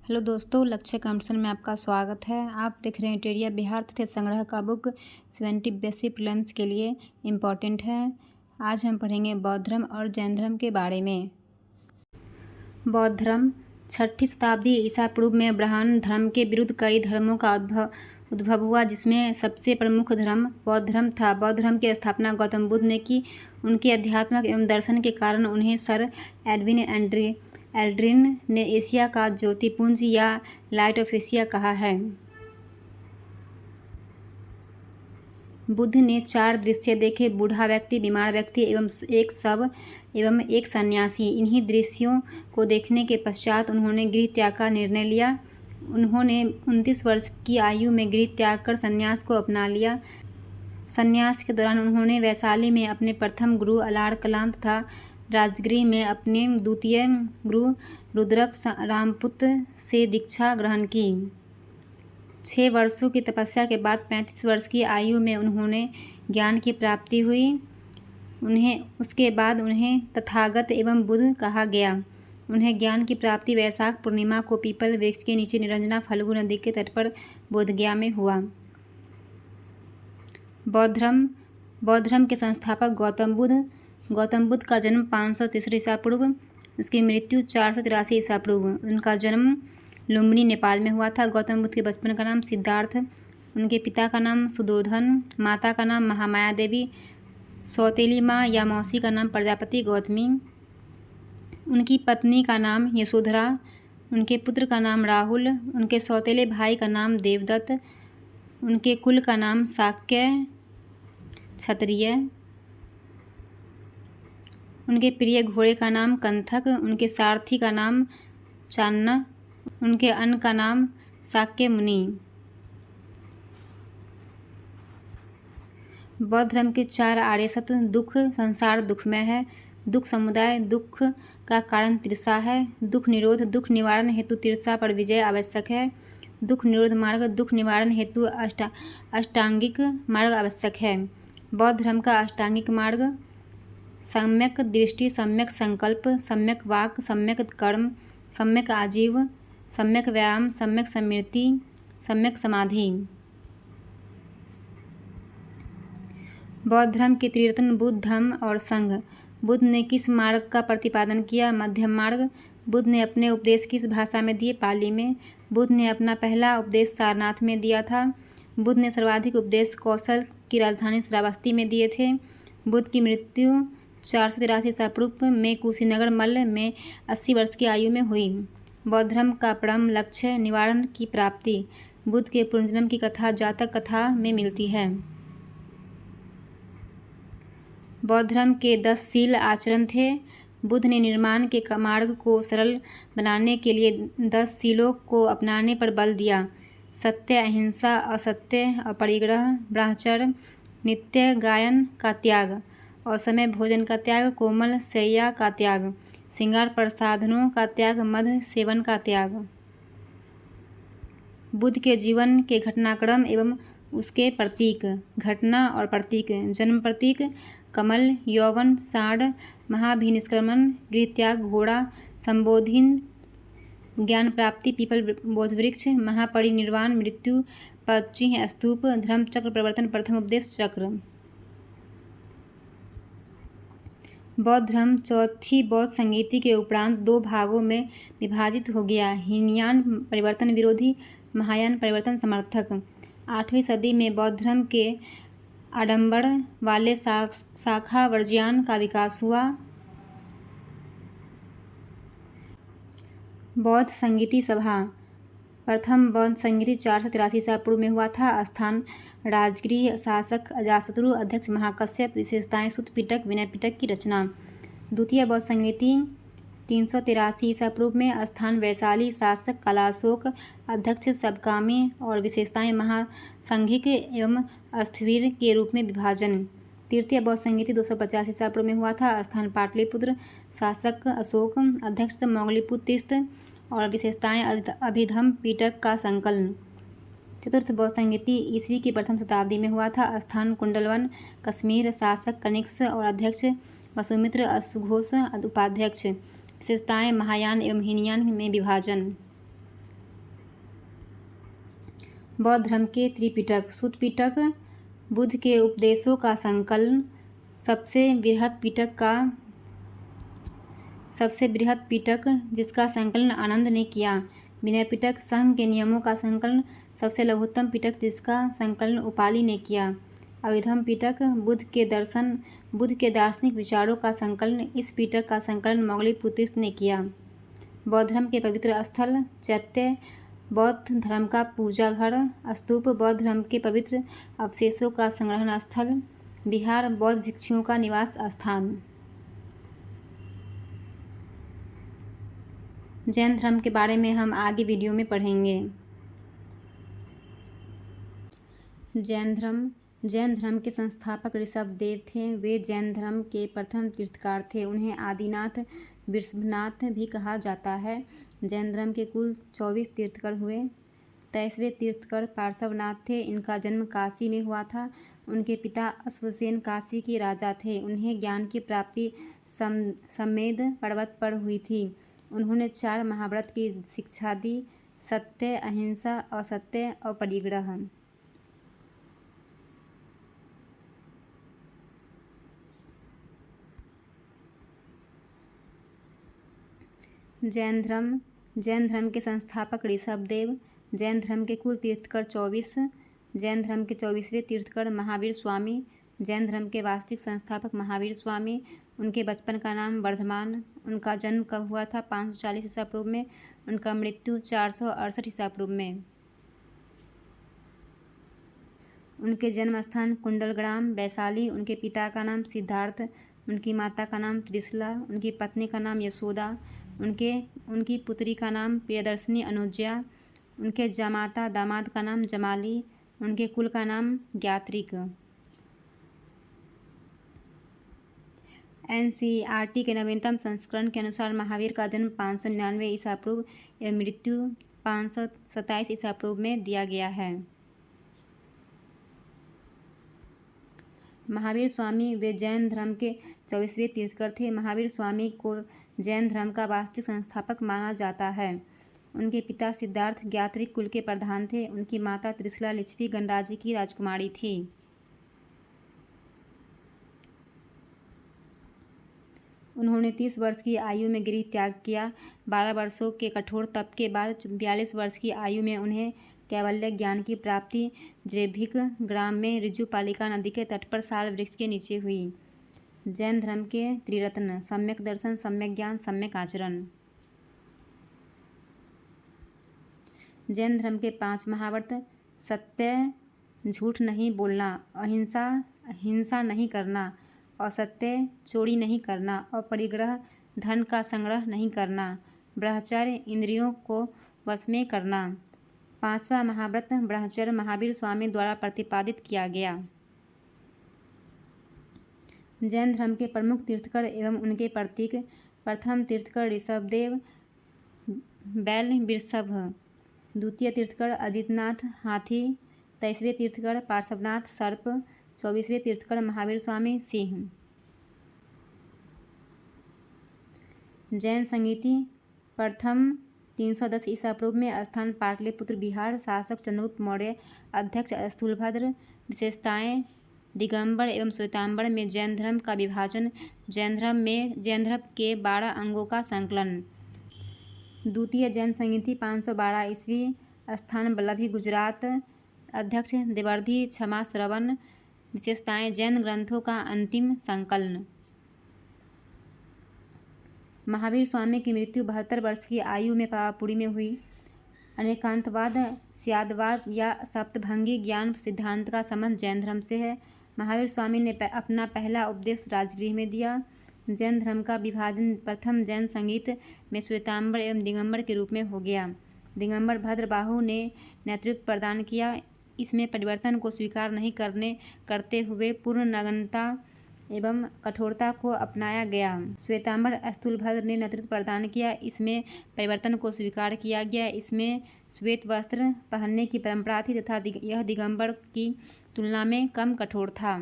Hello दोस्तों, लक्ष्य competition में आपका स्वागत है। आप देख रहे हैं टेरिया बिहार तथ्य संग्रह का बुक 70 बेसिक प्रीलिम्स के लिए इम्पॉर्टेंट है। आज हम पढ़ेंगे बौद्ध धर्म और जैन धर्म के बारे में। बौद्ध धर्म 6ठी शताब्दी ईसा पूर्व में ब्राह्मण धर्म के विरुद्ध कई धर्मों का उद्भव हुआ, जिसमें सबसे प्रमुख धर्म बौद्ध धर्म था। बौद्ध धर्म की स्थापना गौतम बुद्ध ने की। उनके अध्यात्म एवं दर्शन के कारण उन्हें सर एडविन एल्ड्रिन ने एशिया का ज्योतिपुंज या लाइट ऑफ एशिया कहा है। बुद्ध ने 4 दृश्य देखे: बूढ़ा व्यक्ति, बीमार व्यक्ति एवं एक शव एवं एक सन्यासी। इन्हीं दृश्यों को देखने के पश्चात उन्होंने गृह त्याग का निर्णय लिया। उन्होंने 29 वर्ष की आयु में गृह त्याग कर संन्यास को अपना लिया। संन्यास के दौरान उन्होंने वैशाली में अपने प्रथम गुरु अलाड़ कलाम तथा राजगृह में अपने द्वितीय गुरु रुद्रक रामपुत से दीक्षा ग्रहण की। 6 वर्षों की तपस्या के बाद 35 वर्ष की आयु में उन्होंने ज्ञान की प्राप्ति हुई। उसके बाद उन्हें तथागत एवं बुद्ध कहा गया। उन्हें ज्ञान की प्राप्ति वैशाख पूर्णिमा को पीपल वृक्ष के नीचे निरंजना फल्गु नदी के तट पर बोधगया में हुआ। बौद्ध धर्म के संस्थापक गौतम बुद्ध का जन्म 563 ईसा पूर्व, उसकी मृत्यु 483 ईसा पूर्व। उनका जन्म लुम्बिनी, नेपाल में हुआ था। गौतम बुद्ध के बचपन का नाम सिद्धार्थ, उनके पिता का नाम सुदोधन, माता का नाम महामाया देवी, सौतेली माँ या मौसी का नाम प्रजापति गौतमी, उनकी पत्नी का नाम यशोधरा, उनके पुत्र का नाम राहुल, उनके सौतेले भाई का नाम देवदत्त, उनके कुल का नाम शाक्य क्षत्रिय, उनके प्रिय घोड़े का नाम कंथक, उनके सारथी का नाम चान्ना, उनके अन्न का नाम शाक्य मुनि। बौद्ध धर्म के 4 आर्य सत्य: दुख, संसार दुखमय है; दुख समुदाय, दुख का कारण तिरसा है; दुख निरोध, दुख निवारण हेतु तिरसा पर विजय आवश्यक है; दुख निरोध मार्ग, दुख निवारण हेतु अष्टांगिक मार्ग आवश्यक है। बौद्ध धर्म का अष्टांगिक मार्ग: सम्यक दृष्टि, सम्यक संकल्प, सम्यक वाक, सम्यक कर्म, सम्यक आजीव, सम्यक व्यायाम, सम्यक स्मृति, सम्यक समाधि। बौद्ध धर्म के त्रिरत्न बुद्ध, धम्म और संघ। बुद्ध ने किस मार्ग का प्रतिपादन किया? मध्यम मार्ग। बुद्ध ने अपने उपदेश किस भाषा में दिए? पाली में। बुद्ध ने अपना पहला उपदेश सारनाथ में दिया था। बुद्ध ने सर्वाधिक उपदेश कौशल की राजधानी श्रावस्ती में दिए थे। बुद्ध की मृत्यु 483 ईसा पूर्व में कुशीनगर मल्ल में 80 वर्ष की आयु में हुई। बौद्ध धर्म का परम लक्ष्य निवारण की प्राप्ति। बुद्ध के पुनर्जन्म की कथा जातक कथा में मिलती है। बौद्ध धर्म के 10 शील आचरण थे। बुद्ध ने निर्माण के मार्ग को सरल बनाने के लिए 10 शीलों को अपनाने पर बल दिया: सत्य, अहिंसा, असत्य, अपरिग्रह, ब्रह्मचर्य, नित्य गायन का त्याग, असमय भोजन का त्याग, कोमल शैया का त्याग, श्रृंगार प्रसाधनों का त्याग, मद सेवन का त्याग। बुद्ध के जीवन के घटनाक्रम एवं उसके प्रतीक। घटना और प्रतीक: जन्म प्रतीक कमल, यौवन, सांड, महाभिनिष्क्रमण, गृहत्याग, घोड़ा, संबोधिन, ज्ञान प्राप्ति, पीपल बोधवृक्ष, महापरिनिर्वाण, मृत्यु, पदचिह्न, स्तूप, धर्म चक्र प्रवर्तन, प्रथम उपदेश चक्र। बौद्ध धर्म चौथी बौद्ध संगीति के उपरांत 2 भागों में विभाजित हो गया: हीनयान परिवर्तन विरोधी, महायान परिवर्तन समर्थक। 8वीं सदी में बौद्ध धर्म के आडंबर वाले शाखा वर्ज्यान का विकास हुआ। बौद्ध संगीति सभा। प्रथम बौद्ध संगीति 483 ईसा पूर्व में हुआ था। स्थान राजगृह, शासक अजातशत्रु, अध्यक्ष महाकश्यप, विशेषताएं सुत्त पिटक, विनय पिटक की रचना। द्वितीय बौद्ध संगीति 383 ईसा पूर्व में। स्थान वैशाली, शासक कालाशोक, अध्यक्ष सबकामी और विशेषताएं महासंघिक एवं स्थविर के रूप में विभाजन। तृतीय बौद्ध संगीति 250 ईसा पूर्व में हुआ था। स्थान पाटलिपुत्र, शासक अशोक, अध्यक्ष मौलिपुत्तिस्त और विशेषताएं अभिधम पिटक का संकलन। चतुर्थ बौद्ध संगीति ईस्वी की प्रथम शताब्दी में हुआ था। स्थान कुंडलवन, कश्मीर, शासक कनिष्क और अध्यक्ष वसुमित्र अश्वघोष उपाध्यक्ष। विशेषताएं महायान एवं हीनयान में विभाजन। बौद्ध धर्म के त्रिपिटक। सुत्त पिटक बुद्ध के उपदेशों का संकलन, सबसे बृहत पिटक जिसका संकलन आनंद ने किया। विनय पिटक संघ के नियमों का संकलन, सबसे लघुत्तम पिटक जिसका संकलन उपाली ने किया। अभिधम्म पिटक बुद्ध के दार्शनिक विचारों का संकलन, इस पिटक का संकलन मौलिकपुत्रिस ने किया। बौद्ध धर्म के पवित्र स्थल, चैत्य बौद्ध धर्म का पूजा घर, स्तूप बौद्ध धर्म के पवित्र अवशेषों का संग्रहण स्थल, विहार बौद्ध भिक्षुओं का निवास स्थान। जैन धर्म के बारे में हम आगे वीडियो में पढ़ेंगे। जैन धर्म के संस्थापक ऋषभदेव थे। वे जैन धर्म के प्रथम तीर्थकार थे। उन्हें आदिनाथ वृषभनाथ भी कहा जाता है। जैन धर्म के कुल 24 तीर्थकर हुए। 23वें तीर्थकर पार्श्वनाथ थे। इनका जन्म काशी में हुआ था। उनके पिता अश्वसेन काशी के राजा थे। उन्हें ज्ञान की प्राप्ति सम्मेद पर्वत पर हुई थी। उन्होंने 4 महाव्रत की शिक्षा दी: सत्य, अहिंसा, असत्य और परिग्रह। जैन धर्म के संस्थापक ऋषभदेव। जैन धर्म के कुल तीर्थकर 24। जैन धर्म के 24वें तीर्थकर महावीर स्वामी। जैन धर्म के वास्तविक संस्थापक महावीर स्वामी। उनके बचपन का नाम वर्धमान। उनका जन्म कब हुआ था? 540 ईसा पूर्व में। उनका मृत्यु 468 ईसा पूर्व में। उनके जन्म स्थान कुंडलग्राम, वैशाली। उनके पिता का नाम सिद्धार्थ। उनकी माता का नाम त्रिशला। उनकी पत्नी का नाम यशोदा। उनकी पुत्री का नाम प्रियदर्शनी अनुज्या। उनके जमाता दामाद का नाम जमाली। उनके कुल का नाम ज्ञात्रिक। NCERT के नवीनतम संस्करण के अनुसार महावीर का जन्म 599 ईसा पूर्व एवं मृत्यु 527 ईसा पूर्व में दिया गया है। महावीर स्वामी वे जैन धर्म के 24वें तीर्थकर थे। महावीर स्वामी को जैन धर्म का वास्तविक संस्थापक माना जाता है। उनके पिता सिद्धार्थ ज्ञात्रिक कुल के प्रधान थे। उनकी माता त्रिशला लिच्छवी गणराज्य की राजकुमारी थी। उन्होंने 30 वर्ष की आयु में गृह त्याग किया। 12 वर्षों के कठोर तप के बाद 42 वर्ष की आयु में उन्हें कैवल्य ज्ञान की प्राप्ति जैभिक ग्राम में ऋजुपालिका नदी के तट पर साल वृक्ष के नीचे हुई। जैन धर्म के त्रिरत्न: सम्यक दर्शन, सम्यक ज्ञान, सम्यक आचरण। जैन धर्म के 5 महाव्रत: सत्य, झूठ नहीं बोलना, अहिंसा, हिंसा नहीं करना, असत्य, चोरी नहीं करना और परिग्रह, धन का संग्रह नहीं करना, ब्रह्मचर्य, इंद्रियों को वश में करना। 5वां महाव्रत ब्रह्मचर्य महावीर स्वामी द्वारा प्रतिपादित किया गया। जैन धर्म के प्रमुख तीर्थकर एवं उनके प्रतीक: प्रथम तीर्थकर ऋषभदेव, बैल वृषभ। द्वितीय तीर्थकर अजितनाथ, हाथी। 23वें तीर्थकर पार्श्वनाथ, सर्प। 24वें तीर्थकर महावीर स्वामी, सिंह। जैन संगीति: प्रथम 310 ईसा पूर्व में स्थान पाटलिपुत्र बिहार। शासक चंद्रगुप्त मौर्य। अध्यक्ष स्थूलभद्र। विशेषताएं: दिगंबर एवं श्वेतांबर में जैन धर्म का विभाजन। जैन धर्म के 12 अंगों का संकलन। द्वितीय जैन संगीति 512 ईस्वी। स्थान वल्लभी गुजरात। अध्यक्ष देवर्धि क्षमा श्रवण। विशेषताएं: जैन ग्रंथों का अंतिम संकलन। महावीर स्वामी की मृत्यु 72 वर्ष की आयु में पावापुरी में हुई। अनेकांतवाद, स्यादवाद या सप्तभंगी ज्ञान सिद्धांत का संबंध जैन धर्म से है। महावीर स्वामी ने अपना पहला उपदेश राजगृह में दिया। जैन धर्म का विभाजन प्रथम जैन संगीत में श्वेतांबर एवं दिगंबर के रूप में हो गया। दिगंबर भद्रबाहु ने नेतृत्व प्रदान किया। इसमें परिवर्तन को स्वीकार नहीं करते हुए पूर्ण नग्नता एवं कठोरता को अपनाया गया। श्वेतांबर स्थूलभद्र ने नेतृत्व प्रदान किया। इसमें परिवर्तन को स्वीकार किया गया। इसमें श्वेत वस्त्र पहनने की परंपरा थी तथा यह दिगंबर की तुलना में कम कठोर था।